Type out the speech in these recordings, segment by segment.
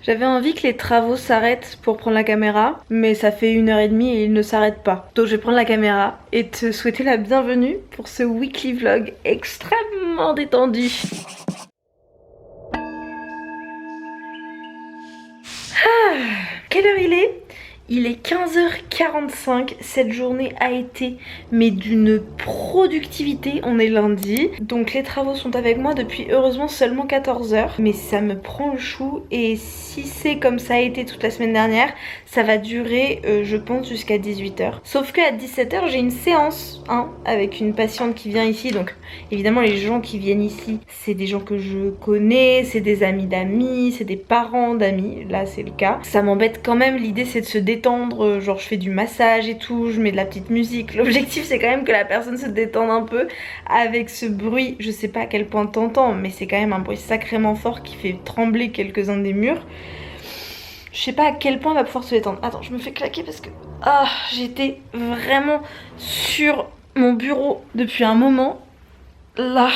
J'avais envie que les travaux s'arrêtent pour prendre la caméra, mais ça fait 1h30 et ils ne s'arrêtent pas. Donc je vais prendre la caméra et te souhaiter la bienvenue pour ce weekly vlog extrêmement détendu. Quelle heure il est ? Il est 15h45, cette journée a été mais d'une productivité, on est lundi. Donc les travaux sont avec moi depuis heureusement seulement 14h. Mais ça me prend le chou et si c'est comme ça a été toute la semaine dernière, ça va durer je pense jusqu'à 18h. Sauf qu'à 17h j'ai une séance avec une patiente qui vient ici. Donc évidemment les gens qui viennent ici, c'est des gens que je connais, c'est des amis d'amis, c'est des parents d'amis, là c'est le cas. Ça m'embête quand même, l'idée c'est de se détendre, genre je fais du massage et tout, je mets de la petite musique. L'objectif c'est quand même que la personne se détende un peu avec ce bruit, je sais pas à quel point t'entends, mais c'est quand même un bruit sacrément fort qui fait trembler quelques-uns des murs. Je sais pas à quel point elle va pouvoir se détendre. Attends, je me fais claquer parce que j'étais vraiment sur mon bureau depuis un moment. Là,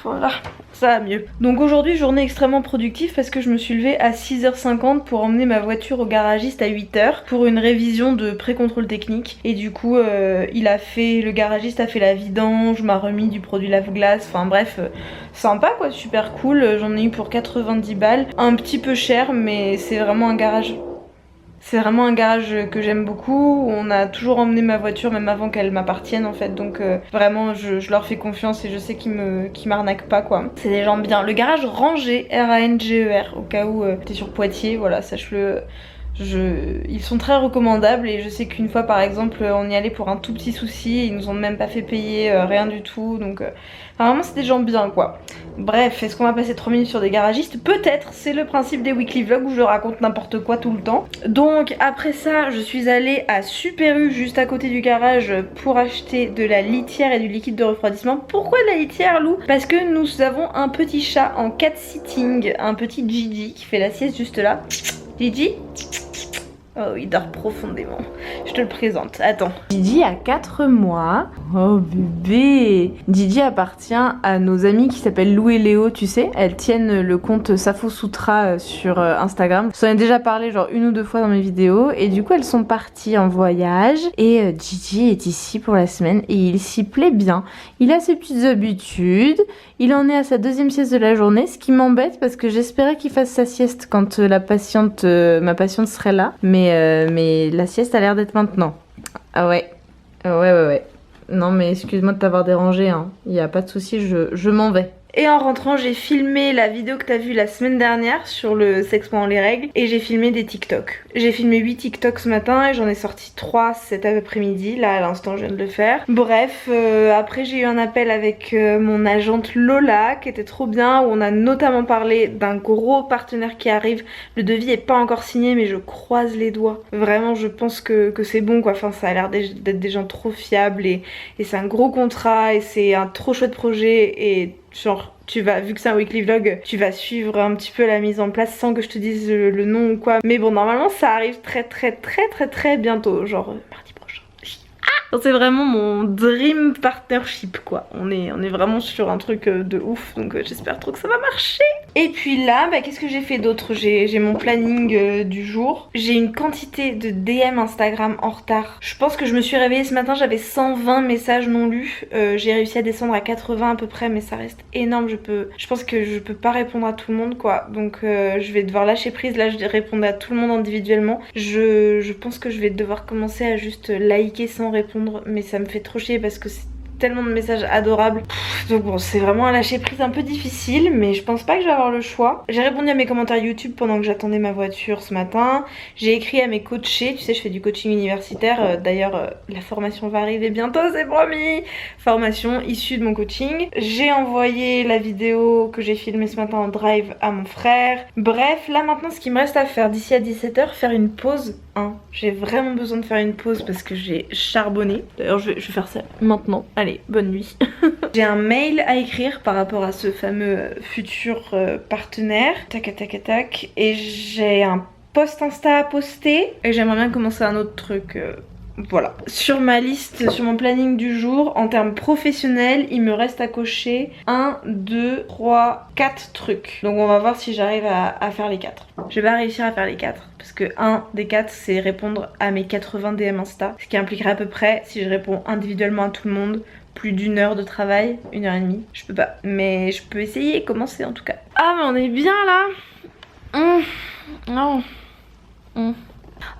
voilà, ça va mieux. Donc aujourd'hui, journée extrêmement productive parce que je me suis levée à 6h50 pour emmener ma voiture au garagiste à 8h pour une révision de pré-contrôle technique. Et du coup, le garagiste a fait la vidange, m'a remis du produit lave-glace, enfin bref, sympa quoi, super cool. J'en ai eu pour 90 balles, un petit peu cher, mais c'est vraiment un garage. C'est vraiment un garage que j'aime beaucoup, on a toujours emmené ma voiture même avant qu'elle m'appartienne en fait, donc vraiment je leur fais confiance et je sais qu'ils m'arnaquent pas quoi. C'est des gens bien. Le garage Ranger, R-A-N-G-E-R, au cas où t'es sur Poitiers, voilà, sache-le. Ils sont très recommandables et je sais qu'une fois par exemple on y allait pour un tout petit souci et ils nous ont même pas fait payer rien du tout, donc vraiment c'est des gens bien quoi. Bref, est-ce qu'on va passer 3 minutes sur des garagistes? Peut-être, c'est le principe des weekly vlogs où je raconte n'importe quoi tout le temps. Donc après ça je suis allée à Super U juste à côté du garage pour acheter de la litière et du liquide de refroidissement. Pourquoi de la litière Lou? Parce que nous avons un petit chat en cat sitting, un petit Gigi qui fait la sieste juste là. Gigi? Oh, il dort profondément. Je te le présente. Attends. Gigi a 4 mois. Oh bébé. Gigi appartient à nos amis qui s'appellent Lou et Léo, tu sais. Elles tiennent le compte Safo Sutra sur Instagram. Je t'en ai déjà parlé genre 1 ou 2 fois dans mes vidéos. Et du coup, elles sont parties en voyage. Et Gigi est ici pour la semaine. Et il s'y plaît bien. Il a ses petites habitudes. Il en est à sa 2e sieste de la journée. Ce qui m'embête parce que j'espérais qu'il fasse sa sieste quand ma patiente serait là. Mais la sieste a l'air d'être maintenant. Ah ouais. Ouais. Non mais excuse-moi de t'avoir dérangé, hein. Y a pas de souci, je m'en vais. Et en rentrant, j'ai filmé la vidéo que t'as vue la semaine dernière sur le sexe pendant les règles et j'ai filmé des TikTok. J'ai filmé 8 TikTok ce matin et j'en ai sorti 3 cet après-midi. Là, à l'instant, je viens de le faire. Bref, après j'ai eu un appel avec mon agente Lola qui était trop bien où on a notamment parlé d'un gros partenaire qui arrive. Le devis est pas encore signé mais je croise les doigts. Vraiment, je pense que c'est bon quoi. Enfin, ça a l'air d'être des gens trop fiables et c'est un gros contrat et c'est un trop chouette projet et genre vu que c'est un weekly vlog, tu vas suivre un petit peu la mise en place sans que je te dise le nom ou quoi. Mais bon, normalement ça arrive très bientôt, genre mardi prochain. C'est vraiment mon dream partnership quoi. On est vraiment sur un truc de ouf, donc j'espère trop que ça va marcher. Et puis là, qu'est-ce que j'ai fait d'autre? J'ai mon planning du jour. J'ai une quantité de DM Instagram en retard. Je pense que je me suis réveillée ce matin, j'avais 120 messages non lus. J'ai réussi à descendre à 80 à peu près, mais ça reste énorme. Je pense que je peux pas répondre à tout le monde quoi. Donc je vais devoir lâcher prise. Là, je vais répondre à tout le monde individuellement. Je pense que je vais devoir commencer à juste liker sans répondre. Mais ça me fait trop chier parce que c'est tellement de messages adorables. Donc bon, c'est vraiment un lâcher prise un peu difficile, mais je pense pas que je vais avoir le choix. J'ai répondu à mes commentaires YouTube pendant que j'attendais ma voiture ce matin. J'ai écrit à mes coachés, tu sais je fais du coaching universitaire, d'ailleurs la formation va arriver bientôt, c'est promis. Formation issue de mon coaching. J'ai envoyé la vidéo que j'ai filmée ce matin en drive à mon frère. Bref, là maintenant ce qu'il me reste à faire d'ici à 17h, faire une pause. J'ai vraiment besoin de faire une pause parce que j'ai charbonné. D'ailleurs je vais faire ça maintenant. Allez, bonne nuit. J'ai un mail à écrire par rapport à ce fameux futur partenaire. Tac. Et j'ai un post Insta à poster. Et j'aimerais bien commencer un autre truc Voilà. Sur ma liste, sur mon planning du jour, en termes professionnels, il me reste à cocher 1, 2, 3, 4 trucs. Donc on va voir si j'arrive à faire les 4. Je vais pas réussir à faire les 4 parce que 1 des 4 c'est répondre à mes 80 DM Insta. Ce qui impliquerait à peu près, si je réponds individuellement à tout le monde, plus d'1 heure de travail, 1h30. Je peux pas, mais je peux essayer et commencer en tout cas. Ah mais on est bien là. Non.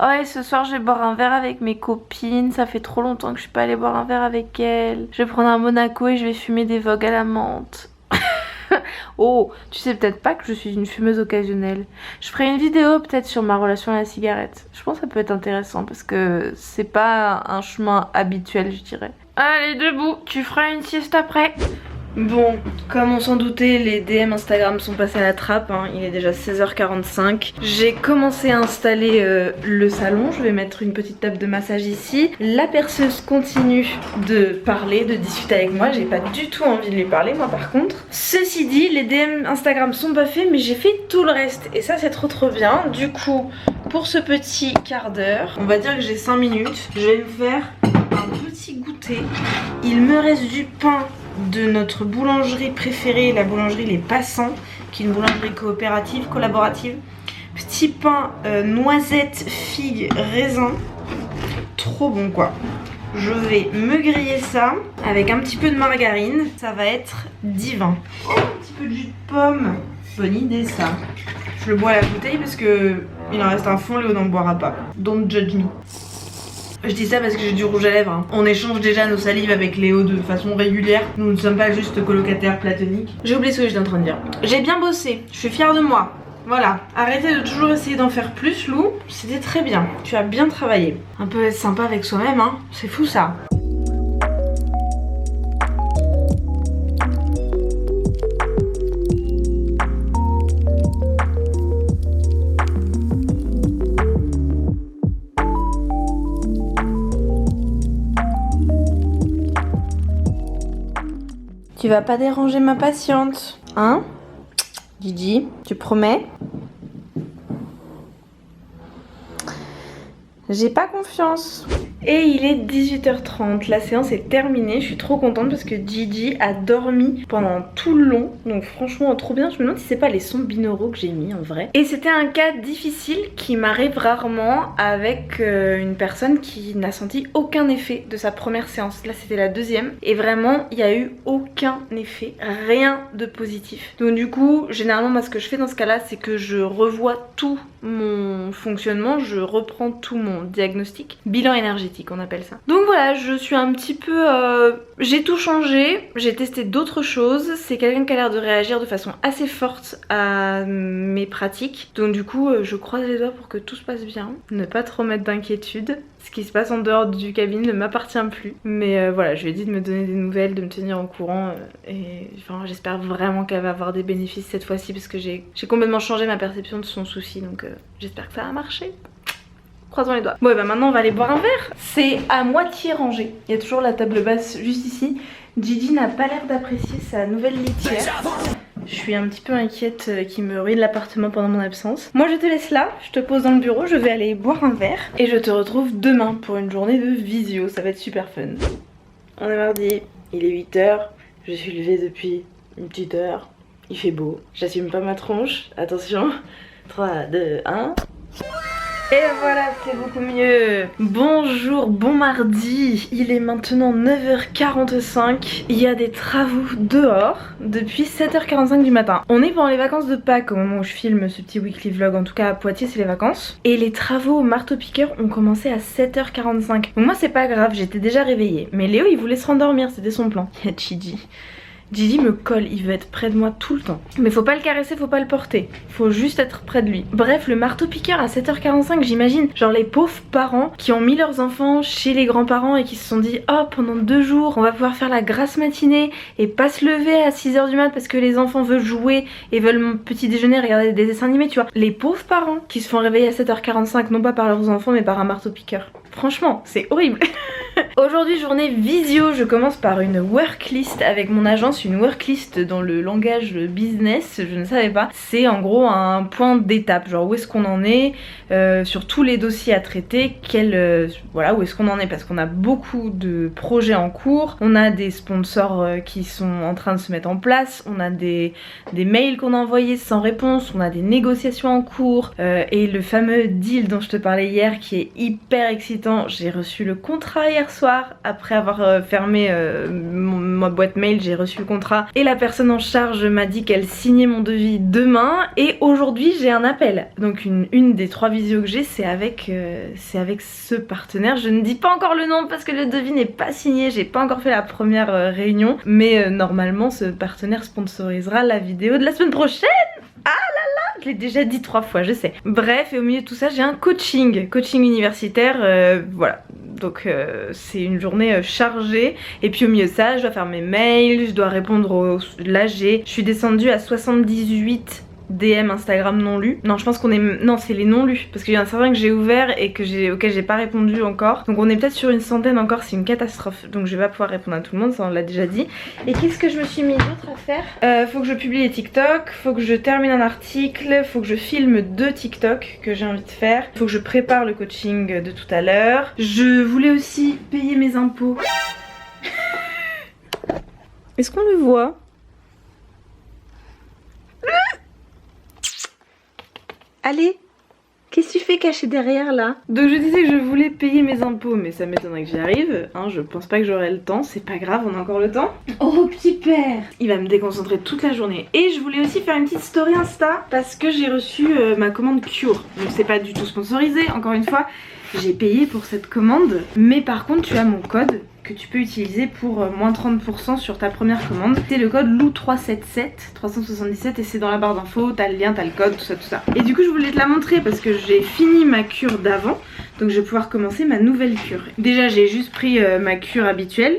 Ouais, ce soir je vais boire un verre avec mes copines. Ça fait trop longtemps que je suis pas allée boire un verre avec elles. Je vais prendre un Monaco et je vais fumer des vogues à la menthe. Oh, tu sais peut-être pas que je suis une fumeuse occasionnelle. Je ferai une vidéo peut-être sur ma relation à la cigarette. Je pense que ça peut être intéressant parce que c'est pas un chemin habituel, je dirais. Allez, debout, tu feras une sieste après. Bon, comme on s'en doutait, les DM Instagram sont passés à la trappe, hein. Il est déjà 16h45. J'ai commencé à installer le salon, je vais mettre une petite table de massage ici. La perceuse continue de parler, de discuter avec moi, j'ai pas du tout envie de lui parler moi par contre. Ceci dit, les DM Instagram sont pas faits mais j'ai fait tout le reste et ça c'est trop bien. Du coup, pour ce petit quart d'heure, on va dire que j'ai 5 minutes, je vais me faire un petit goûter. Il me reste du pain de notre boulangerie préférée, la boulangerie Les Passants, qui est une boulangerie coopérative, collaborative. Petit pain noisette, figue, raisin. Trop bon quoi. Je vais me griller ça avec un petit peu de margarine. Ça va être divin. Oh, un petit peu de jus de pomme. Bonne idée ça. Je le bois à la bouteille parce que il en reste un fond, Léo n'en boira pas. Don't judge me. Je dis ça parce que j'ai du rouge à lèvres, hein. On échange déjà nos salives avec Léo de façon régulière. Nous ne sommes pas juste colocataires platoniques. J'ai oublié ce que j'étais en train de dire. J'ai bien bossé, je suis fière de moi. Voilà, arrêtez de toujours essayer d'en faire plus, Lou. C'était très bien, tu as bien travaillé. Un peu être sympa avec soi-même, hein. C'est fou ça. Tu vas pas déranger ma patiente, hein? Gigi, tu promets? J'ai pas confiance. Et il est 18h30, la séance est terminée, je suis trop contente parce que Gigi a dormi pendant tout le long. Donc franchement trop bien, je me demande si c'est pas les sons binauraux que j'ai mis en vrai. Et c'était un cas difficile qui m'arrive rarement avec une personne qui n'a senti aucun effet de sa première séance. Là c'était la deuxième et vraiment il n'y a eu aucun effet, rien de positif. Donc du coup généralement moi ce que je fais dans ce cas là c'est que je revois tout mon fonctionnement, je reprends tout mon diagnostic, bilan énergétique on appelle ça. Donc voilà, je suis un petit peu... j'ai tout changé, j'ai testé d'autres choses. C'est quelqu'un qui a l'air de réagir de façon assez forte à mes pratiques. Donc du coup, je croise les doigts pour que tout se passe bien. Ne pas trop mettre d'inquiétude. Ce qui se passe en dehors du cabinet ne m'appartient plus. Mais voilà, je lui ai dit de me donner des nouvelles, de me tenir au courant. Et enfin, j'espère vraiment qu'elle va avoir des bénéfices cette fois-ci parce que j'ai complètement changé ma perception de son souci. Donc j'espère que ça va marcher. Croisons les doigts. Bon et bah maintenant on va aller boire un verre. C'est à moitié rangé. Il y a toujours la table basse juste ici. Gigi n'a pas l'air d'apprécier sa nouvelle litière. Je suis un petit peu inquiète qu'il me ruine l'appartement pendant mon absence. Moi je te laisse là, je te pose dans le bureau, je vais aller boire un verre. Et je te retrouve demain pour une journée de visio, ça va être super fun. On est mardi, il est 8h, je suis levée depuis une petite heure. Il fait beau, j'assume pas ma tronche, attention. 3, 2, 1... Et voilà, c'est beaucoup mieux. Bonjour, bon mardi. Il est maintenant 9h45. Il y a des travaux dehors depuis 7h45 du matin. On est pendant les vacances de Pâques au moment où je filme ce petit weekly vlog. En tout cas à Poitiers c'est les vacances. Et les travaux au marteau-piqueur ont commencé à 7h45. Donc moi c'est pas grave, j'étais déjà réveillée. Mais Léo il voulait se rendormir, c'était son plan. Il y a Gigi. Gigi me colle, il veut être près de moi tout le temps. Mais faut pas le caresser, faut pas le porter. Faut juste être près de lui. Bref, le marteau piqueur à 7h45, j'imagine. Genre les pauvres parents qui ont mis leurs enfants chez les grands-parents et qui se sont dit oh pendant 2 jours on va pouvoir faire la grasse matinée et pas se lever à 6h du mat parce que les enfants veulent jouer et veulent mon petit déjeuner, regarder des dessins animés, tu vois. Les pauvres parents qui se font réveiller à 7h45 non pas par leurs enfants mais par un marteau piqueur. Franchement, c'est horrible. Aujourd'hui journée visio, je commence par une worklist avec mon agence, une worklist dans le langage business, je ne savais pas. C'est en gros un point d'étape, genre où est-ce qu'on en est sur tous les dossiers à traiter, voilà, où est-ce qu'on en est, parce qu'on a beaucoup de projets en cours, on a des sponsors qui sont en train de se mettre en place, on a des mails qu'on a envoyés sans réponse, on a des négociations en cours et le fameux deal dont je te parlais hier qui est hyper excitant. J'ai reçu le contrat hier soir après avoir fermé ma boîte mail, j'ai reçu le contrat et la personne en charge m'a dit qu'elle signait mon devis demain et aujourd'hui j'ai un appel. Donc une des 3 visios que j'ai c'est avec ce partenaire. Je ne dis pas encore le nom parce que le devis n'est pas signé, j'ai pas encore fait la première réunion, mais normalement ce partenaire sponsorisera la vidéo de la semaine prochaine. Ah là là, je l'ai déjà dit 3 fois, je sais. Bref, et au milieu de tout ça, j'ai un coaching universitaire, voilà. Donc c'est une journée chargée. Et puis au milieu de ça, je dois faire mes mails, je dois répondre Là, je suis descendue à 78 DM Instagram non lus. Non, je pense qu'on est... Non, c'est les non lus. Parce qu'il y en a certains que j'ai ouverts et auxquels j'ai pas répondu encore. Donc on est peut-être sur une centaine encore, c'est une catastrophe. Donc je vais pas pouvoir répondre à tout le monde, ça on l'a déjà dit. Et qu'est-ce que je me suis mis d'autre à faire? Faut que je publie les TikTok, faut que je termine un article, faut que je filme 2 TikTok que j'ai envie de faire. Faut que je prépare le coaching de tout à l'heure. Je voulais aussi payer mes impôts. Est-ce qu'on le voit? Allez, qu'est-ce que tu fais caché derrière là? Donc je disais que je voulais payer mes impôts, mais ça m'étonnerait que j'y arrive, hein, je pense pas que j'aurai le temps, c'est pas grave, on a encore le temps. Oh petit père! Il va me déconcentrer toute la journée. Et je voulais aussi faire une petite story Insta, parce que j'ai reçu ma commande Cure. Donc c'est pas du tout sponsorisé, encore une fois, j'ai payé pour cette commande, mais par contre tu as mon code que tu peux utiliser pour moins 30% sur ta première commande. C'est le code LOU377 et c'est dans la barre d'infos, t'as le lien, t'as le code, tout ça tout ça. Et du coup je voulais te la montrer parce que j'ai fini ma cure d'avant, donc je vais pouvoir commencer ma nouvelle cure. Déjà j'ai juste pris ma cure habituelle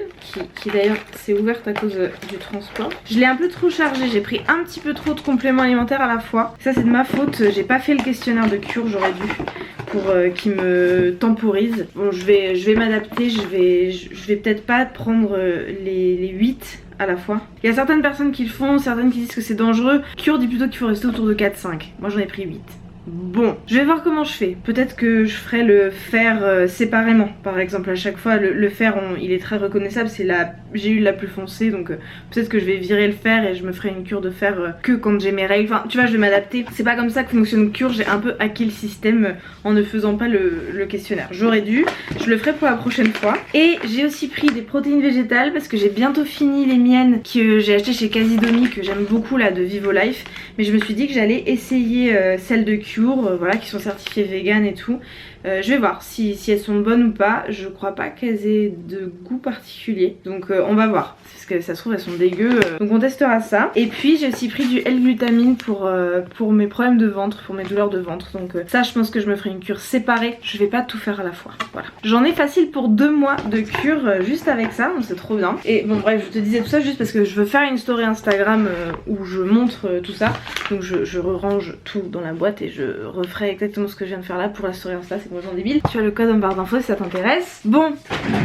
qui d'ailleurs s'est ouverte à cause du transport. Je l'ai un peu trop chargée, j'ai pris un petit peu trop de compléments alimentaires à la fois. Ça c'est de ma faute, j'ai pas fait le questionnaire de cure, j'aurais dû, pour qu'il me temporise. Bon je vais m'adapter, je vais peut-être pas prendre les 8 à la fois. Il y a certaines personnes qui le font, certaines qui disent que c'est dangereux. Cure dit plutôt qu'il faut rester autour de 4-5. Moi j'en ai pris 8. Bon, je vais voir comment je fais. Peut-être que je ferai le fer séparément. Par exemple, à chaque fois, le fer, il est très reconnaissable. C'est la gélule la plus foncée. Donc peut-être que je vais virer le fer et je me ferai une cure de fer que quand j'ai mes règles. Enfin, tu vois, je vais m'adapter. C'est pas comme ça que fonctionne une cure. J'ai un peu hacké le système en ne faisant pas le questionnaire. J'aurais dû. Je le ferai pour la prochaine fois. Et j'ai aussi pris des protéines végétales parce que j'ai bientôt fini les miennes que j'ai achetées chez Casidomi, que j'aime beaucoup là, de Vivo Life. Mais je me suis dit que j'allais essayer celles de Cure, voilà, qui sont certifiées vegan et tout. Je vais voir si elles sont bonnes ou pas. Je crois pas qu'elles aient de goût particulier. Donc on va voir. Parce que ça se trouve elles sont dégueu. Donc on testera ça. Et puis j'ai aussi pris du L-glutamine pour mes problèmes de ventre, pour mes douleurs de ventre. Donc ça je pense que je me ferai une cure séparée. Je vais pas tout faire à la fois. Voilà. J'en ai facile pour 2 mois de cure juste avec ça. Donc c'est trop bien. Et bon bref, je te disais tout ça juste parce que je veux faire une story Instagram où je montre tout ça. Donc je range tout dans la boîte et je referai exactement ce que je viens de faire là pour la story Insta. C'est complètement débile. Tu as le code en barre d'infos si ça t'intéresse. Bon,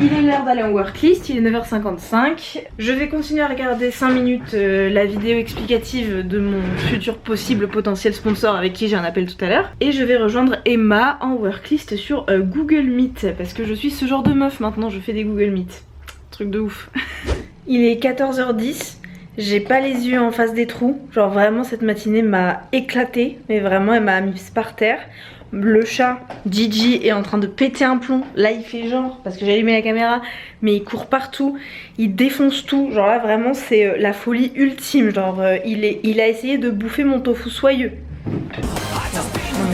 il est l'heure d'aller en worklist, il est 9h55. Je vais continuer à regarder 5 minutes la vidéo explicative de mon futur possible potentiel sponsor avec qui j'ai un appel tout à l'heure. Et je vais rejoindre Emma en worklist sur Google Meet. Parce que je suis ce genre de meuf maintenant, je fais des Google Meet. Truc de ouf. Il est 14h10. J'ai pas les yeux en face des trous. Genre vraiment cette matinée m'a éclatée. Mais vraiment elle m'a mise par terre. Le chat Gigi est en train de péter un plomb. Là il fait genre, parce que j'ai allumé la caméra, mais il court partout, il défonce tout. Genre là vraiment c'est la folie ultime. Genre il a essayé de bouffer mon tofu soyeux.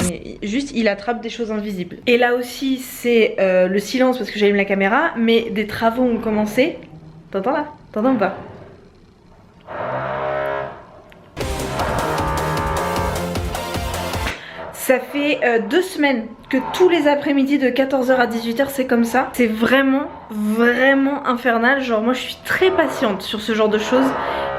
Mais juste il attrape des choses invisibles. Et là aussi c'est le silence parce que j'allume la caméra, mais des travaux ont commencé. T'entends là? T'entends ou pas? Ça fait 2 semaines que tous les après-midi de 14h à 18h c'est comme ça. C'est vraiment infernal. Genre moi je suis très patiente sur ce genre de choses.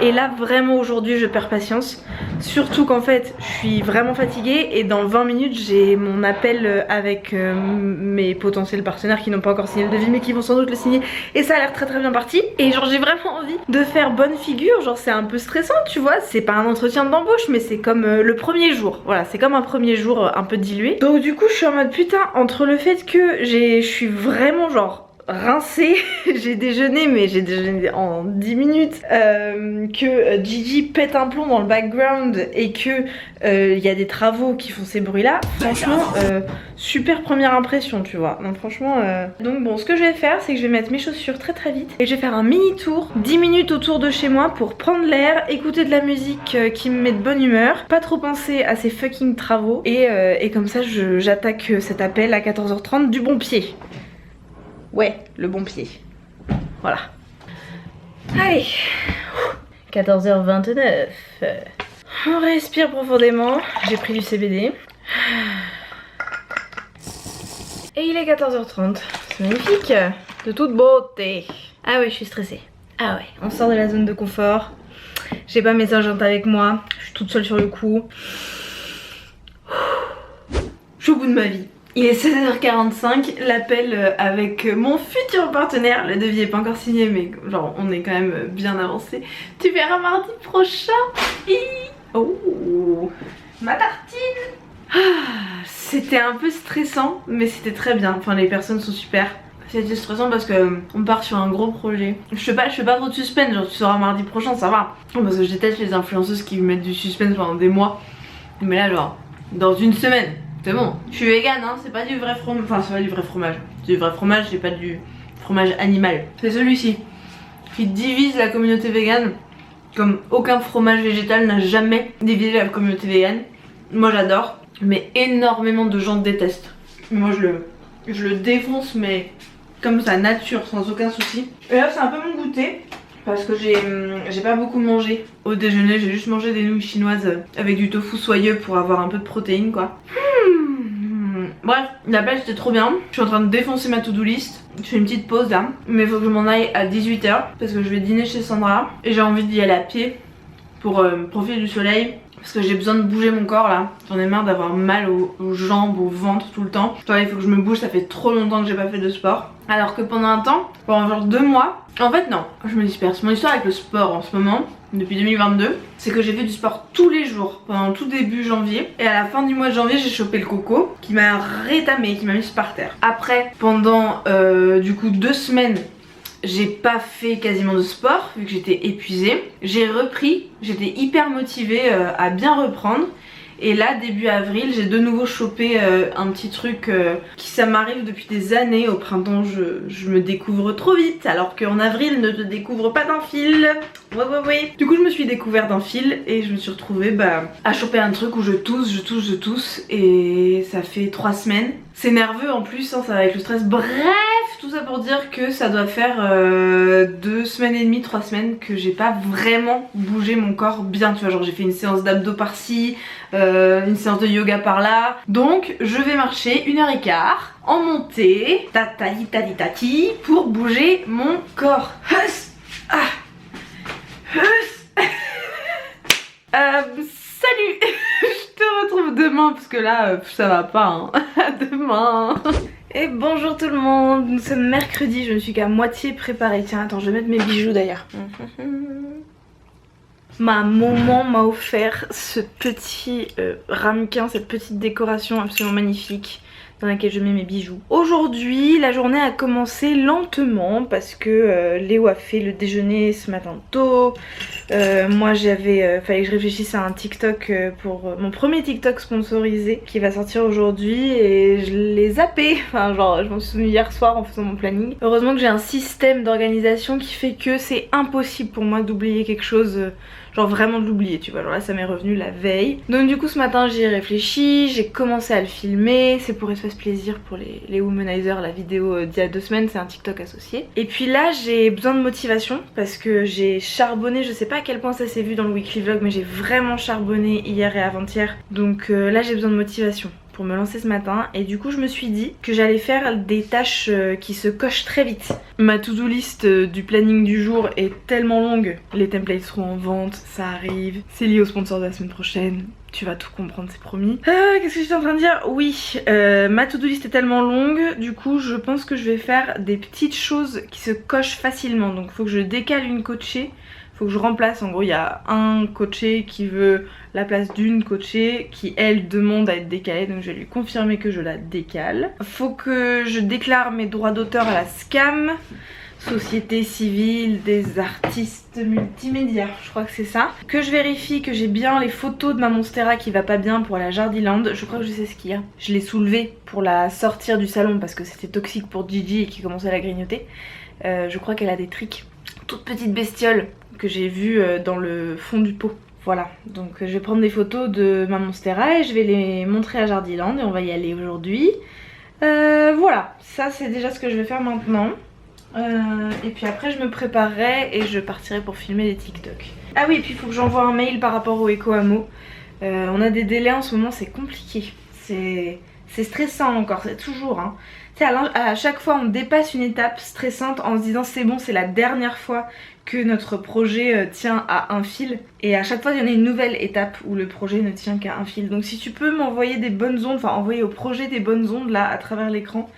Et là vraiment aujourd'hui je perds patience. Surtout qu'en fait je suis vraiment fatiguée et dans 20 minutes j'ai mon appel avec mes potentiels partenaires qui n'ont pas encore signé le devis mais qui vont sans doute le signer et ça a l'air très bien parti. Et genre j'ai vraiment envie de faire bonne figure, genre c'est un peu stressant tu vois, c'est pas un entretien d'embauche mais c'est comme le premier jour, voilà c'est comme un premier jour un peu dilué. Donc du coup je suis en mode putain, entre le fait que je suis vraiment genre rincée, j'ai déjeuné mais j'ai déjeuné en 10 minutes, que Gigi pète un plomb dans le background et que il y a des travaux qui font ces bruits là, franchement super première impression tu vois. Donc franchement donc bon, ce que je vais faire c'est que je vais mettre mes chaussures très vite et je vais faire un mini tour 10 minutes autour de chez moi pour prendre l'air, écouter de la musique qui me met de bonne humeur, pas trop penser à ces fucking travaux et comme ça j'attaque cet appel à 14h30 du bon pied. Ouais, le bon pied. Voilà. Allez. 14h29. On respire profondément. J'ai pris du CBD. Et il est 14h30. C'est magnifique. De toute beauté. Ah ouais, je suis stressée. Ah ouais, on sort de la zone de confort. J'ai pas mes agentes avec moi. Je suis toute seule sur le coup. Je suis au bout de ma vie. Il est 16h45, l'appel avec mon futur partenaire, le devis est pas encore signé mais genre on est quand même bien avancé. Tu verras mardi prochain. Oh, ma tartine. C'était un peu stressant mais c'était très bien, enfin les personnes sont super. C'était stressant parce que on part sur un gros projet. Je fais pas trop de suspense, genre tu sauras mardi prochain, ça va. Parce que je déteste les influenceuses qui mettent du suspense pendant des mois. Mais là genre, dans une semaine. C'est bon, je suis végane hein, c'est pas du vrai fromage, enfin c'est pas du vrai fromage. C'est du vrai fromage, c'est pas du fromage animal. C'est celui-ci qui divise la communauté végane comme aucun fromage végétal n'a jamais divisé la communauté végane. Moi j'adore, mais énormément de gens détestent. Moi je le défonce mais comme sa nature sans aucun souci. Et là c'est un peu mon goûter. Parce que j'ai pas beaucoup mangé au déjeuner, j'ai juste mangé des nouilles chinoises avec du tofu soyeux pour avoir un peu de protéines quoi. Bref, l'appel c'était trop bien. Je suis en train de défoncer ma to-do list. Je fais une petite pause là. Mais il faut que je m'en aille à 18h parce que je vais dîner chez Sandra. Et j'ai envie d'y aller à pied pour profiter du soleil. Parce que j'ai besoin de bouger mon corps là. J'en ai marre d'avoir mal aux jambes, au ventre tout le temps. Toi, il faut que je me bouge, ça fait trop longtemps que j'ai pas fait de sport. Alors que pendant un temps, pendant genre 2 mois, en fait non, je me disperse. Mon histoire avec le sport en ce moment, depuis 2022, c'est que j'ai fait du sport tous les jours pendant tout début janvier. Et à la fin du mois de janvier, j'ai chopé le coco qui m'a rétamé, qui m'a mise par terre. Après, pendant du coup 2 semaines, j'ai pas fait quasiment de sport vu que j'étais épuisée. J'ai repris, j'étais hyper motivée à bien reprendre. Et là début avril j'ai de nouveau chopé un petit truc qui ça m'arrive depuis des années. Au printemps je me découvre trop vite alors qu'en avril ne te découvre pas d'un fil. Ouais. Du coup je me suis découvert d'un fil et je me suis retrouvée à choper un truc où je tousse et ça fait 3 semaines. C'est nerveux en plus hein, ça va avec le stress. Bref, tout ça pour dire que ça doit faire 2 semaines et demie, 3 semaines que j'ai pas vraiment bougé mon corps bien, tu vois, genre j'ai fait une séance d'abdos par-ci, une séance de yoga par là. Donc je vais marcher 1h15 en montée, tati pour bouger mon corps. Salut. Je te retrouve demain parce que là ça va pas hein. À demain. Et bonjour tout le monde, nous sommes mercredi, je ne suis qu'à moitié préparée. Tiens attends, je vais mettre mes bijoux d'ailleurs. Ma maman m'a offert ce petit ramequin, cette petite décoration absolument magnifique dans laquelle je mets mes bijoux. Aujourd'hui la journée a commencé lentement parce que Léo a fait le déjeuner ce matin tôt. Moi fallait que je réfléchisse à un TikTok pour mon premier TikTok sponsorisé qui va sortir aujourd'hui et je l'ai zappé. Enfin genre je m'en suis souvenu hier soir en faisant mon planning. Heureusement que j'ai un système d'organisation qui fait que c'est impossible pour moi d'oublier quelque chose. Genre vraiment de l'oublier tu vois, genre là ça m'est revenu la veille. Donc du coup ce matin j'y ai réfléchi, j'ai commencé à le filmer. C'est pour Espace Plaisir pour les Womanizers, la vidéo d'il y a 2 semaines, c'est un TikTok associé. Et puis là j'ai besoin de motivation parce que j'ai charbonné, je sais pas à quel point ça s'est vu dans le weekly vlog mais j'ai vraiment charbonné hier et avant-hier. Donc là j'ai besoin de motivation pour me lancer ce matin et du coup je me suis dit que j'allais faire des tâches qui se cochent très vite. Ma to-do list du planning du jour est tellement longue, les templates seront en vente, ça arrive, c'est lié au sponsor de la semaine prochaine. Tu vas tout comprendre, c'est promis. Qu'est-ce que j'étais en train de dire? Oui, ma to-do list est tellement longue, du coup je pense que je vais faire des petites choses qui se cochent facilement. Donc il faut que je décale une coachée, faut que je remplace. En gros il y a un coaché qui veut la place d'une coachée qui elle demande à être décalée, donc je vais lui confirmer que je la décale. Faut que je déclare mes droits d'auteur à la SCAM, Société civile des artistes multimédia, je crois que c'est ça. Que je vérifie que j'ai bien les photos de ma Monstera qui va pas bien pour la Jardiland. Je crois que je sais ce qu'il y a. Je l'ai soulevée pour la sortir du salon parce que c'était toxique pour Gigi et qui commençait à la grignoter. Je crois qu'elle a des triques. Toute petite bestiole que j'ai vue dans le fond du pot. Voilà, donc je vais prendre des photos de ma Monstera et je vais les montrer à Jardiland et on va y aller aujourd'hui. Voilà, ça c'est déjà ce que je vais faire maintenant. Et puis après je me préparerai et je partirai pour filmer les TikTok. Ah oui, et puis il faut que j'envoie un mail par rapport au Ecoamo. On a des délais en ce moment, c'est compliqué. C'est stressant encore, c'est toujours hein. Tu sais, à chaque fois on dépasse une étape stressante en se disant c'est bon, c'est la dernière fois que notre projet tient à un fil. Et à chaque fois il y en a une nouvelle étape où le projet ne tient qu'à un fil. Donc si tu peux m'envoyer des bonnes ondes, enfin envoyer au projet des bonnes ondes là à travers l'écran,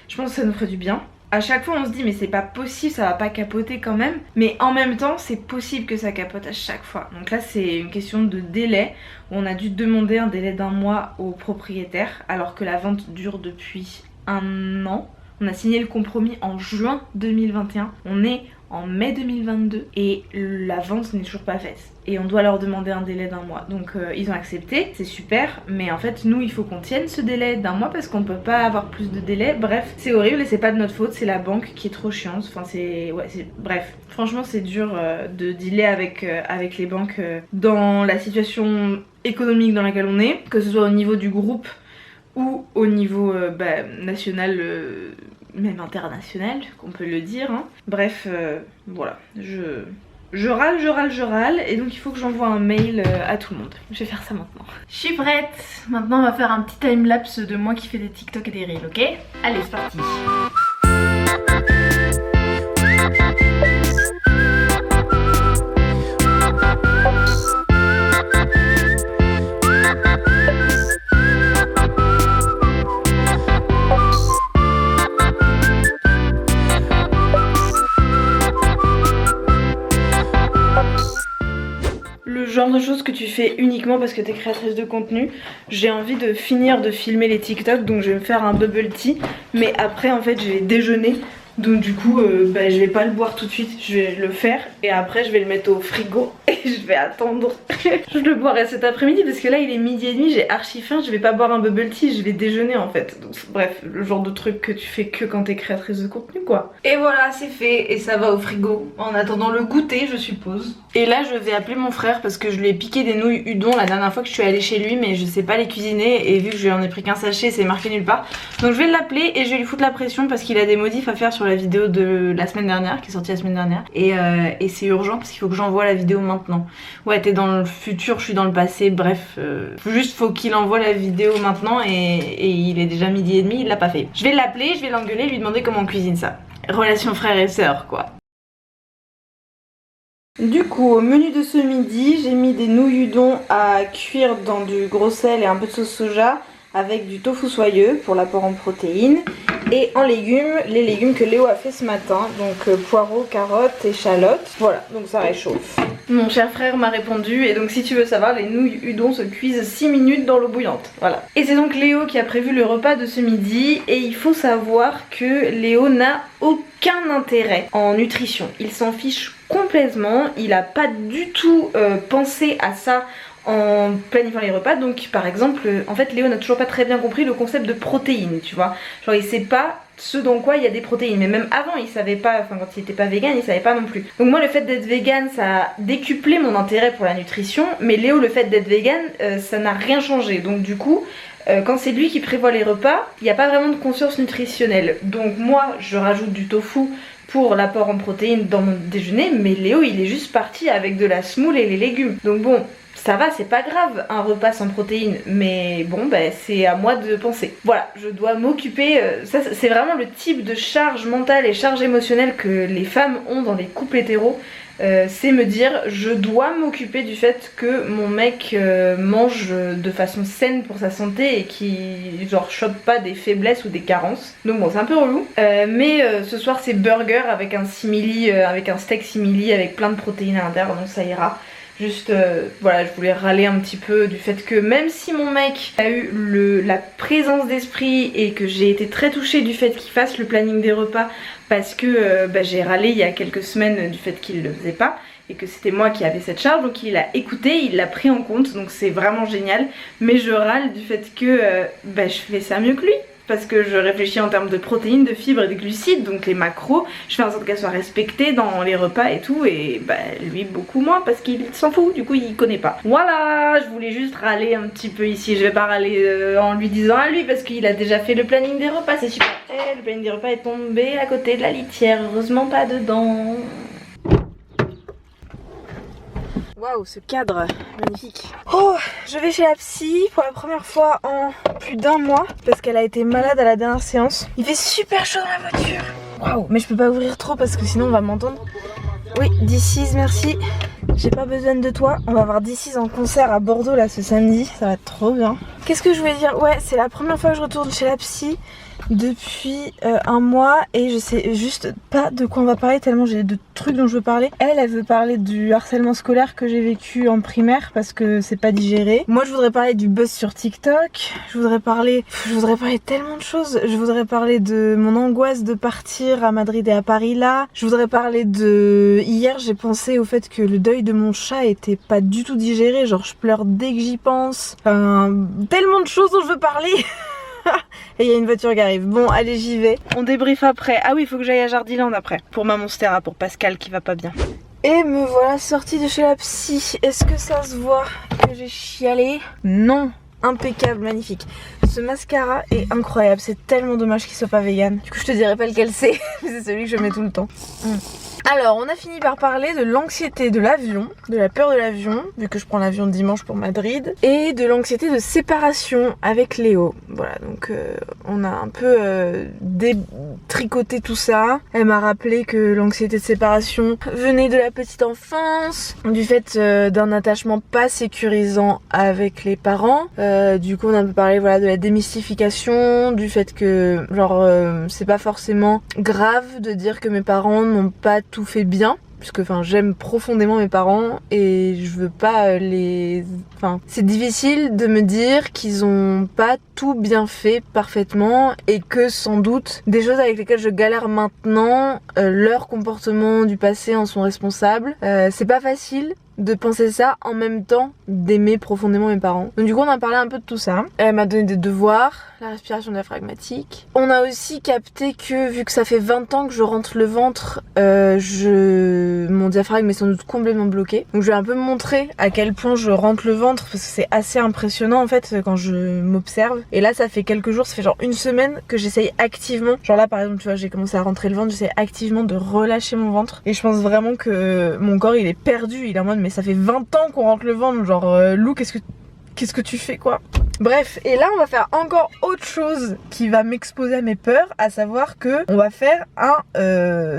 je pense que ça nous ferait du bien. À chaque fois on se dit mais c'est pas possible, ça va pas capoter quand même. Mais en même temps c'est possible que ça capote à chaque fois. Donc là c'est une question de délai. On a dû demander un délai d'1 mois au propriétaire alors que la vente dure depuis 1 an. On a signé le compromis en juin 2021. On est en mai 2022 et la vente n'est toujours pas faite. Et on doit leur demander un délai d'1 mois. Donc ils ont accepté, c'est super. Mais en fait nous il faut qu'on tienne ce délai d'1 mois parce qu'on peut pas avoir plus de délai. Bref, c'est horrible et c'est pas de notre faute, c'est la banque qui est trop chiante. Enfin c'est... ouais, c'est... Bref, franchement c'est dur de dealer avec les banques dans la situation économique dans laquelle on est. Que ce soit au niveau du groupe ou au niveau national, même international, qu'on peut le dire. Hein. Bref, voilà, je râle, et donc il faut que j'envoie un mail à tout le monde. Je vais faire ça maintenant. Je suis prête. Maintenant on va faire un petit timelapse de moi qui fais des TikTok et des reels, ok? Allez, c'est parti. Genre de choses que tu fais uniquement parce que t'es créatrice de contenu. J'ai envie de finir de filmer les TikTok, donc je vais me faire un bubble tea. Mais après en fait je vais déjeuner. Donc du coup je vais pas le boire tout de suite, je vais le faire et après je vais le mettre au frigo et je vais attendre. Je le boirai cet après-midi parce que là il est 12h30, j'ai archi faim, je vais pas boire un bubble tea, je vais déjeuner en fait. Donc bref, le genre de truc que tu fais que quand t'es créatrice de contenu quoi. Et voilà, c'est fait et ça va au frigo en attendant le goûter je suppose. Et là je vais appeler mon frère parce que je lui ai piqué des nouilles udon la dernière fois que je suis allée chez lui, mais je sais pas les cuisiner et vu que je lui en ai pris qu'un sachet c'est marqué nulle part. Donc je vais l'appeler et je vais lui foutre la pression parce qu'il a des modifs à faire sur la vidéo de la semaine dernière qui est sortie la semaine dernière et c'est urgent parce qu'il faut que j'envoie la vidéo maintenant. Ouais, t'es dans le futur, je suis dans le passé, bref juste faut qu'il envoie la vidéo maintenant et il est déjà 12h30, il l'a pas fait. Je vais l'appeler, je vais l'engueuler, lui demander comment on cuisine ça. Relation frère et sœur quoi. Du coup au menu de ce midi j'ai mis des nouilles udon à cuire dans du gros sel et un peu de sauce soja avec du tofu soyeux pour l'apport en protéines. Et en légumes, les légumes que Léo a fait ce matin, donc poireaux, carottes, échalotes. Voilà, donc ça réchauffe. Mon cher frère m'a répondu et donc si tu veux savoir, les nouilles udon se cuisent 6 minutes dans l'eau bouillante. Voilà. Et c'est donc Léo qui a prévu le repas de ce midi et il faut savoir que Léo n'a aucun intérêt en nutrition. Il s'en fiche complètement, il a pas du tout pensé à ça en planifiant les repas. Donc par exemple en fait Léo n'a toujours pas très bien compris le concept de protéines, tu vois, genre il sait pas ce dans quoi il y a des protéines, mais même avant il savait pas, enfin quand il était pas vegan il savait pas non plus. Donc moi le fait d'être vegan ça a décuplé mon intérêt pour la nutrition, mais Léo le fait d'être vegan ça n'a rien changé. Donc du coup quand c'est lui qui prévoit les repas, il n'y a pas vraiment de conscience nutritionnelle. Donc moi je rajoute du tofu pour l'apport en protéines dans mon déjeuner, mais Léo il est juste parti avec de la semoule et les légumes. Donc bon, ça va, c'est pas grave un repas sans protéines, mais bon bah c'est à moi de penser. Voilà, je dois m'occuper, ça c'est vraiment le type de charge mentale et charge émotionnelle que les femmes ont dans les couples hétéros. C'est me dire je dois m'occuper du fait que mon mec mange de façon saine pour sa santé et qui genre chope pas des faiblesses ou des carences. Donc bon c'est un peu relou, mais ce soir c'est burger avec un simili, avec un steak simili avec plein de protéines à l'intérieur, donc ça ira. Juste voilà, je voulais râler un petit peu du fait que même si mon mec a eu la présence d'esprit et que j'ai été très touchée du fait qu'il fasse le planning des repas, parce que j'ai râlé il y a quelques semaines du fait qu'il le faisait pas et que c'était moi qui avais cette charge, donc il a écouté, il l'a pris en compte, donc c'est vraiment génial. Mais je râle du fait que je fais ça mieux que lui, parce que je réfléchis en termes de protéines, de fibres et de glucides, donc les macros, je fais en sorte qu'elles soient respectées dans les repas et tout, et lui beaucoup moins parce qu'il s'en fout, du coup il connaît pas. Voilà, je voulais juste râler un petit peu ici, je vais pas râler en lui disant à lui parce qu'il a déjà fait le planning des repas, c'est super. Le planning des repas est tombé à côté de la litière, heureusement pas dedans. Waouh, ce cadre, magnifique. Oh, je vais chez la psy pour la première fois en plus d'un mois parce qu'elle a été malade à la dernière séance. Il fait super chaud dans la voiture. Waouh, mais je peux pas ouvrir trop parce que sinon on va m'entendre. Oui, DC's, merci. J'ai pas besoin de toi. On va voir DC's en concert à Bordeaux là ce samedi. Ça va être trop bien. Qu'est-ce que je voulais dire? Ouais, c'est la première fois que je retourne chez la psy depuis un mois et je sais juste pas de quoi on va parler tellement j'ai de trucs dont je veux parler. Elle veut parler du harcèlement scolaire que j'ai vécu en primaire parce que c'est pas digéré. Moi je voudrais parler du buzz sur TikTok. Je voudrais parler de tellement de choses. Je voudrais parler de mon angoisse de partir à Madrid et à Paris là. Je voudrais parler de... Hier j'ai pensé au fait que le deuil de mon chat était pas du tout digéré. Genre je pleure dès que j'y pense. Enfin, tellement de choses dont je veux parler. Et il y a une voiture qui arrive. Bon, allez, j'y vais. On débriefe après. Ah oui, il faut que j'aille à Jardiland après. Pour ma Monstera, pour Pascal qui va pas bien. Et me voilà sortie de chez la psy. Est-ce que ça se voit que j'ai chialé? Non. Impeccable, magnifique. Ce mascara est incroyable. C'est tellement dommage qu'il soit pas vegan. Du coup, je te dirai pas lequel c'est. C'est celui que je mets tout le temps. Alors, on a fini par parler de l'anxiété de l'avion, de la peur de l'avion, vu que je prends l'avion dimanche pour Madrid, et de l'anxiété de séparation avec Léo. Voilà, donc on a un peu détricoté tout ça. Elle m'a rappelé que l'anxiété de séparation venait de la petite enfance, du fait d'un attachement pas sécurisant avec les parents. Du coup, on a un peu parlé voilà, de la démystification, du fait que genre c'est pas forcément grave de dire que mes parents n'ont pas tout fait bien, puisque enfin j'aime profondément mes parents et je veux pas c'est difficile de me dire qu'ils ont pas tout bien fait parfaitement et que sans doute des choses avec lesquelles je galère maintenant, leur comportement du passé en sont responsables. C'est pas facile de penser ça en même temps d'aimer profondément mes parents. Donc du coup on a parlé un peu de tout ça. Elle m'a donné des devoirs, la respiration diaphragmatique. On a aussi capté que vu que ça fait 20 ans que je rentre le ventre, mon diaphragme est sans doute complètement bloqué. Donc je vais un peu montrer à quel point je rentre le ventre parce que c'est assez impressionnant en fait quand je m'observe. Et là ça fait quelques jours, ça fait genre une semaine que j'essaye activement, genre là par exemple tu vois j'ai commencé à rentrer le ventre, j'essaye activement de relâcher mon ventre. Et je pense vraiment que mon corps il est perdu, il est en mode mais ça fait 20 ans qu'on rentre le ventre, genre Lou qu'est-ce que tu fais quoi? Bref, et là on va faire encore autre chose qui va m'exposer à mes peurs, à savoir que on va faire un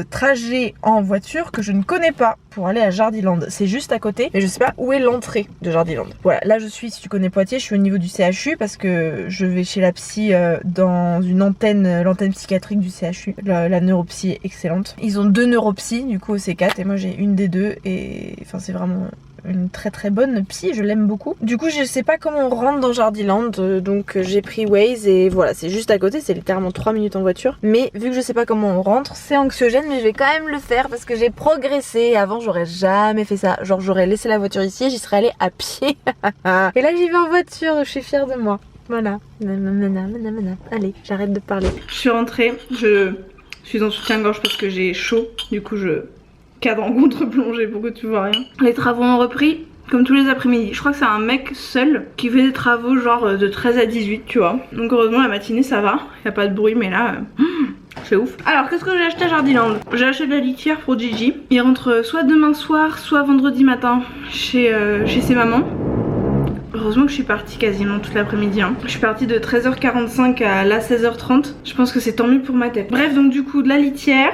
trajet en voiture que je ne connais pas pour aller à Jardiland. C'est juste à côté, mais je sais pas où est l'entrée de Jardiland. Voilà, là je suis, si tu connais Poitiers, je suis au niveau du CHU parce que je vais chez la psy dans une l'antenne psychiatrique du CHU. La neuropsy est excellente. Ils ont 2 neuropsies du coup au C4 et moi j'ai une des 2 et enfin c'est vraiment une très très bonne psy, je l'aime beaucoup. Du coup je sais pas comment on rentre dans Jardiland, donc j'ai pris Waze et voilà, c'est juste à côté, c'est littéralement 3 minutes en voiture. Mais vu que je sais pas comment on rentre, c'est anxiogène, mais je vais quand même le faire parce que j'ai progressé. Avant j'aurais jamais fait ça, genre j'aurais laissé la voiture ici et j'y serais allée à pied. Et là j'y vais en voiture, je suis fière de moi. Voilà. Allez, j'arrête de parler. Je suis rentrée, je suis en soutien-gorge parce que j'ai chaud, du coup je cadre en contre-plongée pour que tu vois rien. Les travaux ont repris comme tous les après-midi. Je crois que c'est un mec seul qui fait des travaux genre de 13 à 18 tu vois. Donc heureusement la matinée ça va, y a pas de bruit mais là c'est ouf. Alors qu'est-ce que j'ai acheté à Jardiland? J'ai acheté de la litière pour Gigi. Il rentre soit demain soir soit vendredi matin chez ses mamans. heureusement que je suis partie quasiment toute l'après-midi. Hein. Je suis partie de 13h45 à là 16h30. Je pense que c'est tant mieux pour ma tête. Bref, donc du coup de la litière.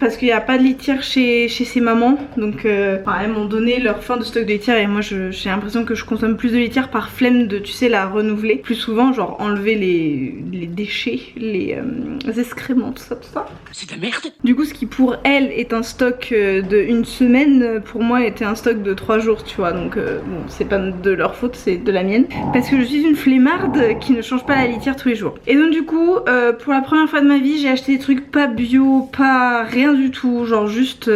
Parce qu'il n'y a pas de litière chez ses mamans. Donc elles m'ont donné leur fin de stock de litière. Et moi j'ai l'impression que je consomme plus de litière par flemme de, tu sais, la renouveler plus souvent. Genre enlever les déchets, les excréments, tout ça. C'est de la merde. Du coup ce qui pour elle est un stock de une semaine, pour moi était un stock de 3 jours, tu vois. Donc bon, c'est pas de leur faute, c'est de la mienne. Parce que je suis une flemmarde qui ne change pas la litière tous les jours. Et donc du coup pour la première fois de ma vie j'ai acheté des trucs pas bio, pas rien du tout, genre juste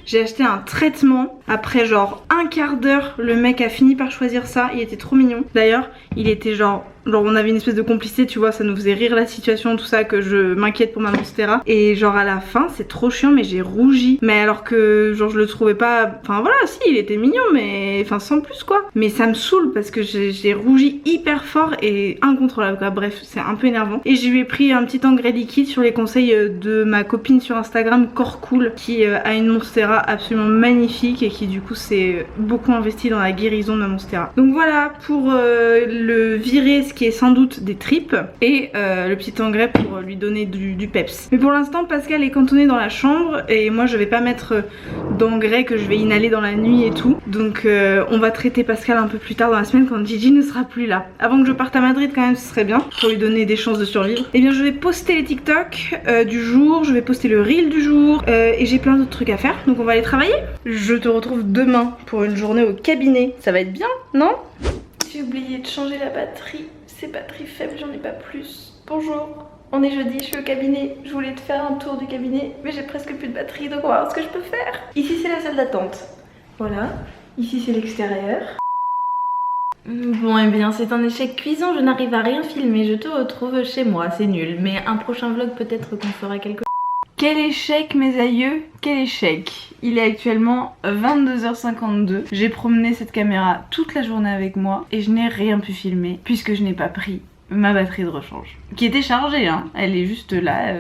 j'ai acheté un traitement. Après genre un quart d'heure le mec a fini par choisir ça, il était trop mignon. D'ailleurs il était genre on avait une espèce de complicité, tu vois, ça nous faisait rire la situation, tout ça, que je m'inquiète pour ma Monstera. Et genre à la fin c'est trop chiant mais j'ai rougi. Mais alors que genre je le trouvais pas, enfin voilà, si il était mignon mais enfin sans plus quoi. Mais ça me saoule parce que j'ai rougi hyper fort et incontrôlable quoi. Bref c'est un peu énervant. Et je lui ai pris un petit engrais liquide sur les conseils de ma copine sur Instagram, Corcool, qui a une Monstera absolument magnifique et qui du coup s'est beaucoup investi dans la guérison de ma Monstera. Donc voilà pour le virer, ce qui est sans doute des tripes, et le petit engrais pour lui donner du peps. Mais pour l'instant Pascal est cantonné dans la chambre et moi je vais pas mettre d'engrais que je vais inhaler dans la nuit et tout. Donc on va traiter Pascal un peu plus tard dans la semaine quand Gigi ne sera plus là. Avant que je parte à Madrid quand même, ce serait bien pour lui donner des chances de survivre. Et bien je vais poster les TikTok du jour, je vais poster le reel du jour et j'ai plein d'autres trucs à faire, donc on va aller travailler. Je te retrouve demain pour une journée au cabinet, ça va être bien, non? J'ai oublié de changer la batterie, c'est batterie faible, j'en ai pas plus. Bonjour, on est jeudi, je suis au cabinet, je voulais te faire un tour du cabinet mais j'ai presque plus de batterie, donc on va voir ce que je peux faire. Ici c'est la salle d'attente, voilà, ici c'est l'extérieur. Bon et bien c'est un échec cuisant, je n'arrive à rien filmer, je te retrouve chez moi, c'est nul, mais un prochain vlog peut-être qu'on fera quelque chose. Quel échec mes aïeux, quel échec. Il est actuellement 22h52. J'ai promené cette caméra toute la journée avec moi et je n'ai rien pu filmer puisque je n'ai pas pris ma batterie de rechange. Qui était chargée hein, elle est juste là,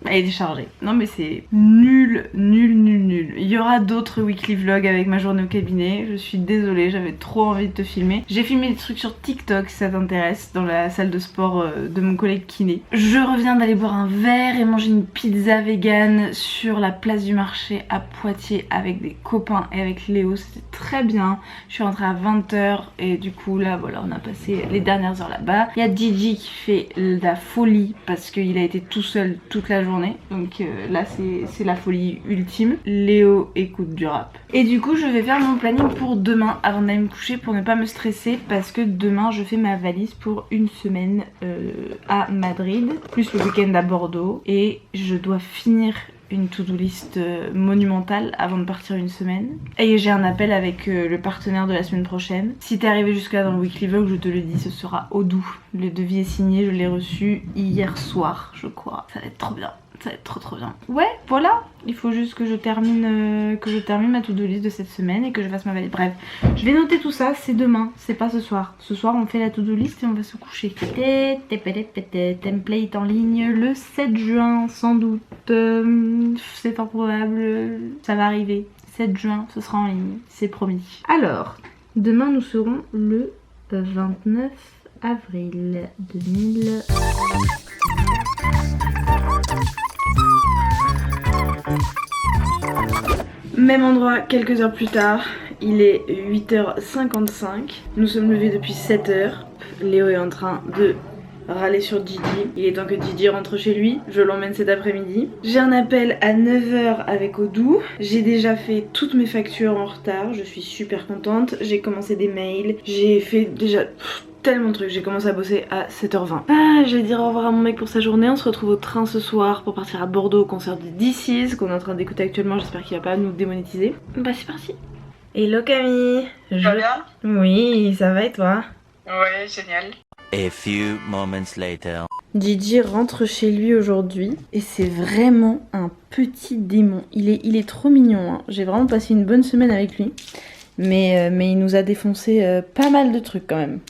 elle est déchargée. Non mais c'est nul. Il y aura d'autres weekly vlogs avec ma journée au cabinet, je suis désolée, j'avais trop envie de te filmer. J'ai filmé des trucs sur TikTok si ça t'intéresse, dans la salle de sport de mon collègue kiné. Je reviens d'aller boire un verre et manger une pizza vegan sur la place du marché à Poitiers avec des copains et avec Léo, c'était très bien. Je suis rentrée à 20h et du coup là voilà on a passé les dernières heures là-bas. Il y a Gigi qui fait la folie parce qu'il a été tout seul toute la journée, donc là c'est la folie ultime. Léo écoute du rap et du coup je vais faire mon planning pour demain avant d'aller me coucher pour ne pas me stresser parce que demain je fais ma valise pour une semaine à Madrid plus le week-end à Bordeaux et je dois finir une to-do list monumentale avant de partir une semaine. Et j'ai un appel avec le partenaire de la semaine prochaine. Si t'es arrivé jusque là dans le weekly vlog, je te le dis, ce sera au doux. Le devis est signé, je l'ai reçu hier soir je crois. Ça va être trop bien. Ça va être trop bien. Ouais, voilà. Il faut juste que je termine ma to-do list de cette semaine et que je fasse ma valise. Bref, je vais noter tout ça, c'est demain, c'est pas ce soir. Ce soir, on fait la to-do list et on va se coucher. Template en ligne le 7 juin, sans doute. C'est fort probable, ça va arriver. 7 juin, ce sera en ligne, c'est promis. Alors, demain, nous serons le 29 avril 2000. Même endroit quelques heures plus tard, il est 8h55. Nous sommes levés depuis 7h. Léo est en train de râler sur Gigi. Il est temps que Gigi rentre chez lui. Je l'emmène cet après-midi. J'ai un appel à 9h avec Odou. J'ai déjà fait toutes mes factures en retard. Je suis super contente. J'ai commencé des mails. J'ai fait déjà tellement de trucs. J'ai commencé à bosser à 7h20. Ah, je vais dire au revoir à mon mec pour sa journée. On se retrouve au train ce soir pour partir à Bordeaux au concert de DC's qu'on est en train d'écouter actuellement. J'espère qu'il va pas nous démonétiser. Bah c'est parti. Hello Camille. Ça va bien? Oui, ça va et toi? Ouais, génial. A few moments later. Gigi rentre chez lui aujourd'hui et c'est vraiment un petit démon. Il est trop mignon hein. J'ai vraiment passé une bonne semaine avec lui. Mais il nous a défoncé pas mal de trucs quand même.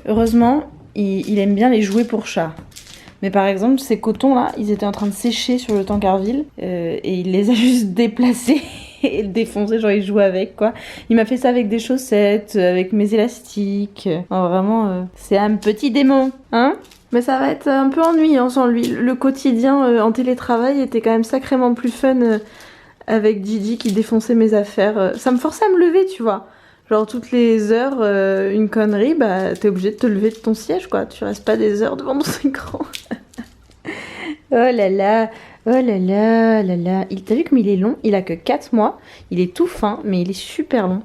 Heureusement, il aime bien les jouets pour chat. Mais par exemple, ces cotons là, ils étaient en train de sécher sur le Tancarville et il les a juste déplacés. et le défoncer, genre il joue avec quoi. Il m'a fait ça avec des chaussettes, avec mes élastiques. Oh, vraiment, c'est un petit démon, hein. Mais ça va être un peu ennuyant sans lui. Le quotidien en télétravail était quand même sacrément plus fun avec Gigi qui défonçait mes affaires. Ça me forçait à me lever, tu vois. Genre toutes les heures, une connerie, bah t'es obligé de te lever de ton siège quoi. Tu restes pas des heures devant ton écran. Oh là là, oh là là, là là. T'as vu comme il est long? Il a que 4 mois. Il est tout fin, mais il est super long.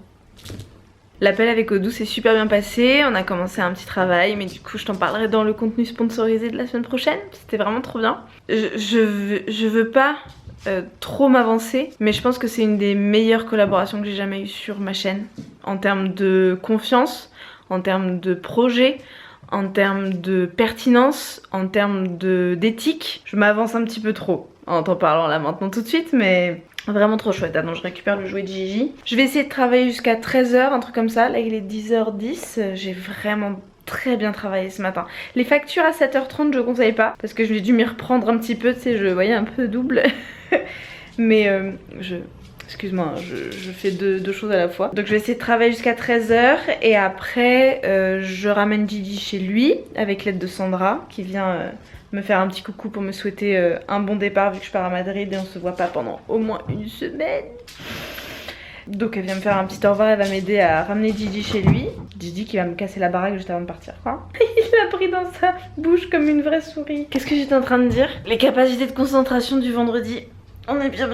L'appel avec Odou s'est super bien passé. On a commencé un petit travail, mais du coup je t'en parlerai dans le contenu sponsorisé de la semaine prochaine. C'était vraiment trop bien. Je veux pas trop m'avancer, mais je pense que c'est une des meilleures collaborations que j'ai jamais eues sur ma chaîne. En termes de confiance, en termes de projet, en termes de pertinence, en termes d'éthique. Je m'avance un petit peu trop en t'en parlant là maintenant tout de suite, mais vraiment trop chouette. Donc je récupère le jouet de Gigi. Je vais essayer de travailler jusqu'à 13h, un truc comme ça. Là il est 10h10, j'ai vraiment très bien travaillé ce matin. Les factures à 7h30 je conseille pas, parce que j'ai dû m'y reprendre un petit peu, tu sais, je voyais un peu double. Mais excuse-moi, je fais deux choses à la fois. Donc je vais essayer de travailler jusqu'à 13h et après je ramène Gigi chez lui avec l'aide de Sandra qui vient me faire un petit coucou pour me souhaiter un bon départ vu que je pars à Madrid et on se voit pas pendant au moins une semaine. Donc elle vient me faire un petit au revoir, elle va m'aider à ramener Gigi chez lui. Gigi qui va me casser la baraque juste avant de partir quoi. Il l'a pris dans sa bouche comme une vraie souris. Qu'est-ce que j'étais en train de dire? Les capacités de concentration du vendredi. On est bien.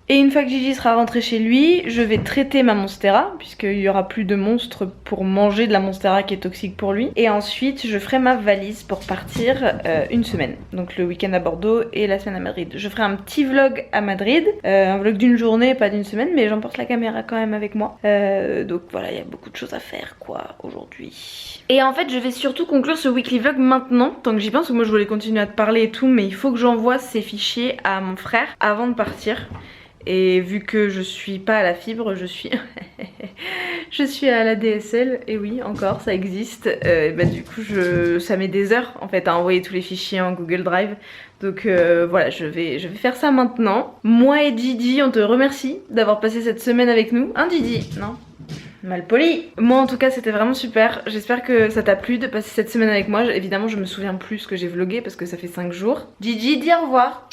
Et une fois que Gigi sera rentré chez lui, je vais traiter ma Monstera, puisqu'il y aura plus de monstres pour manger de la Monstera qui est toxique pour lui. Et ensuite, je ferai ma valise pour partir une semaine. Donc le week-end à Bordeaux et la semaine à Madrid. Je ferai un petit vlog à Madrid, un vlog d'une journée, pas d'une semaine, mais j'emporte la caméra quand même avec moi. Donc voilà, il y a beaucoup de choses à faire quoi aujourd'hui. Et en fait, je vais surtout conclure ce weekly vlog maintenant, tant que j'y pense, parce que moi je voulais continuer à te parler et tout, mais il faut que j'envoie ces fichiers à mon frère avant de partir. Et vu que je suis pas à la fibre, je suis je suis à la DSL, et oui encore ça existe. Bah du coup ça met des heures en fait à envoyer tous les fichiers en Google Drive. Donc voilà, je vais faire ça maintenant. Moi et Gigi, on te remercie d'avoir passé cette semaine avec nous. Hein Gigi? Non? Mal poli. Moi en tout cas c'était vraiment super. J'espère que ça t'a plu de passer cette semaine avec moi. Évidemment je me souviens plus ce que j'ai vlogué parce que ça fait 5 jours. Gigi, dis au revoir.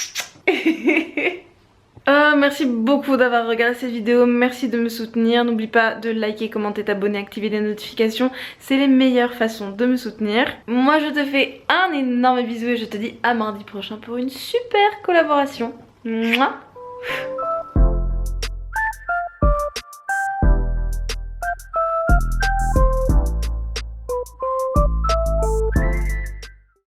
Merci beaucoup d'avoir regardé cette vidéo, merci de me soutenir. N'oublie pas de liker, commenter, t'abonner, activer les notifications. C'est les meilleures façons de me soutenir. Moi je te fais un énorme bisou et je te dis à mardi prochain pour une super collaboration. Mouah.